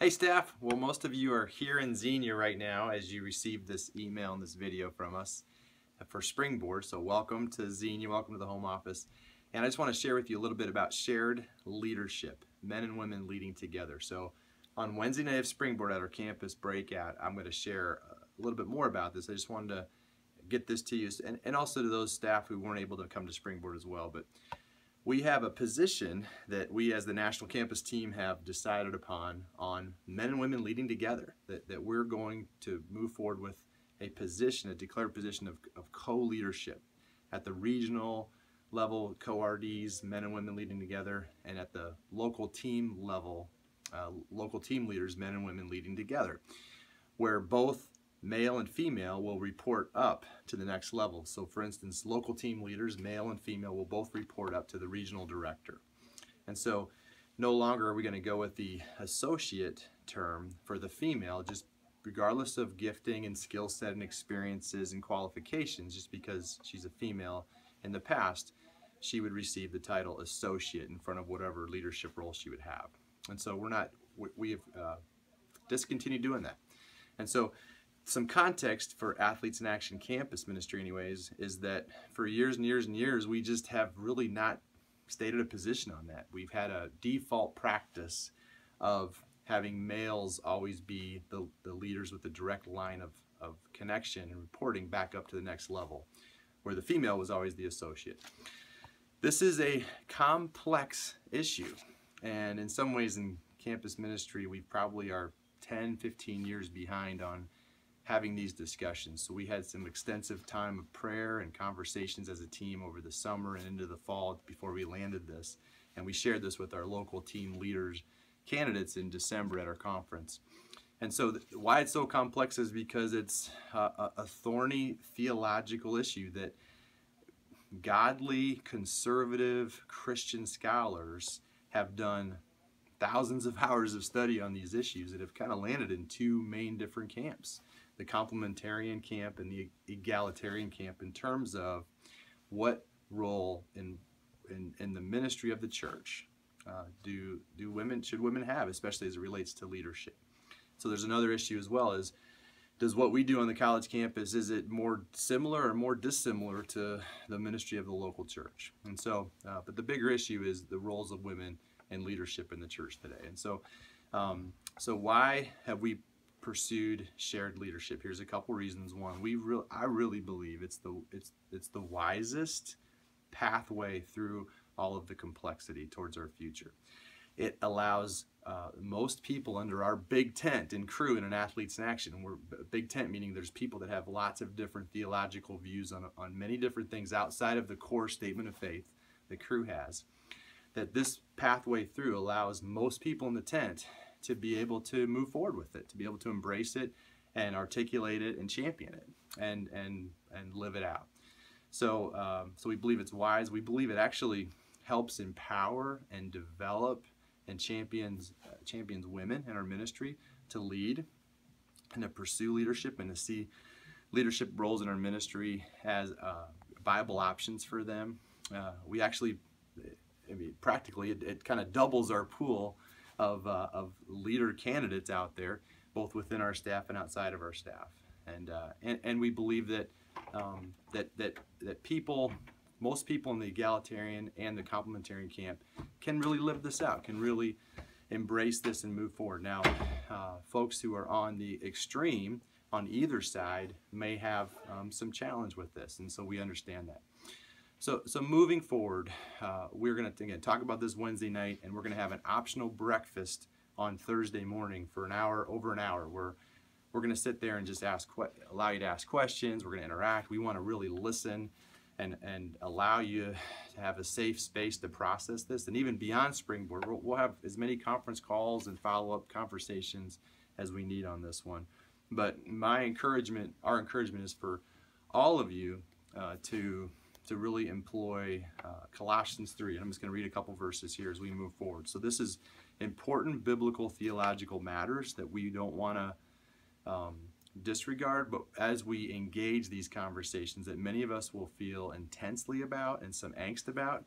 Hey staff, well most of you are here in Xenia right now as you received this email and this video from us for Springboard. So welcome to Xenia, welcome to the home office. And I just want to share with you a little bit about shared leadership, men and women leading together. So on Wednesday night of Springboard at our campus breakout, I'm going to share a little bit more about this. I just wanted to get this to you and also to those staff who weren't able to come to Springboard as well. But we have a position that we as the national campus team have decided upon on men and women leading together, that we're going to move forward with a position, a declared position of co-leadership at the regional level, co-RDs, men and women leading together, and at the local team level, local team leaders, men and women leading together, where both male and female will report up to the next level. So for instance, local team leaders, male and female, will both report up to the regional director. And so no longer are we going to go with the associate term for the female, just regardless of gifting and skill set and experiences and qualifications, just because she's a female in the past, she would receive the title associate in front of whatever leadership role she would have. And so we have discontinued doing that. And so some context for Athletes in Action campus ministry anyways is that for years and years and years we just have really not stated a position on that. We've had a default practice of having males always be the leaders with the direct line of connection and reporting back up to the next level, where the female was always the associate. This is a complex issue, and in some ways in campus ministry we probably are 10-15 years behind on having these discussions. So we had some extensive time of prayer and conversations as a team over the summer and into the fall before we landed this, and we shared this with our local team leaders candidates in December at our conference. And so why it's so complex is because it's a thorny theological issue that godly, conservative Christian scholars have done thousands of hours of study on these issues that have kind of landed in two main different camps: the complementarian camp and the egalitarian camp, in terms of what role in the ministry of the church should women have, especially as it relates to leadership. So there's another issue as well, is does what we do on the college campus, is it more similar or more dissimilar to the ministry of the local church? And so, but the bigger issue is the roles of women in leadership in the church today. And so, so why have we pursued shared leadership? Here's a couple reasons. One, I really believe it's the wisest pathway through all of the complexity towards our future. It allows most people under our big tent and crew in an Athletes in Action. We're big tent meaning there's people that have lots of different theological views on many different things outside of the core statement of faith the crew has. That this pathway through allows most people in the tent to be able to move forward with it, to be able to embrace it and articulate it and champion it and live it out. So, so we believe it's wise. We believe it actually helps empower and develop and champions women in our ministry to lead and to pursue leadership and to see leadership roles in our ministry as viable options for them. We actually, I mean, practically, it kind of doubles our pool of leader candidates out there, both within our staff and outside of our staff. And we believe that most people in the egalitarian and the complementarian camp can really live this out, can really embrace this and move forward. Now, folks who are on the extreme on either side may have some challenge with this, and so we understand that. So moving forward, we're going to, again, talk about this Wednesday night, and we're going to have an optional breakfast on Thursday morning for an hour, over an hour, where we're going to sit there and just allow you to ask questions. We're going to interact. We want to really listen and allow you to have a safe space to process this. And even beyond Springboard, we'll have as many conference calls and follow-up conversations as we need on this one. But our encouragement is for all of you to really employ Colossians 3. And I'm just going to read a couple verses here as we move forward. So this is important biblical theological matters that we don't want to disregard, but as we engage these conversations that many of us will feel intensely about and some angst about,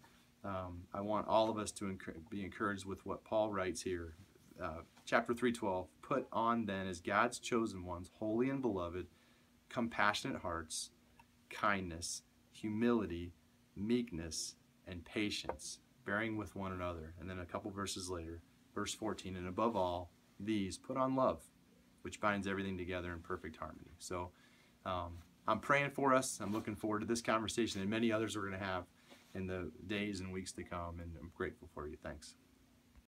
I want all of us to be encouraged with what Paul writes here chapter 3:12, put on then as God's chosen ones, holy and beloved, compassionate hearts, kindness, humility, meekness, and patience, bearing with one another. And then a couple verses later, verse 14, and above all these, put on love, which binds everything together in perfect harmony. So I'm praying for us. I'm looking forward to this conversation and many others we're going to have in the days and weeks to come, and I'm grateful for you. Thanks.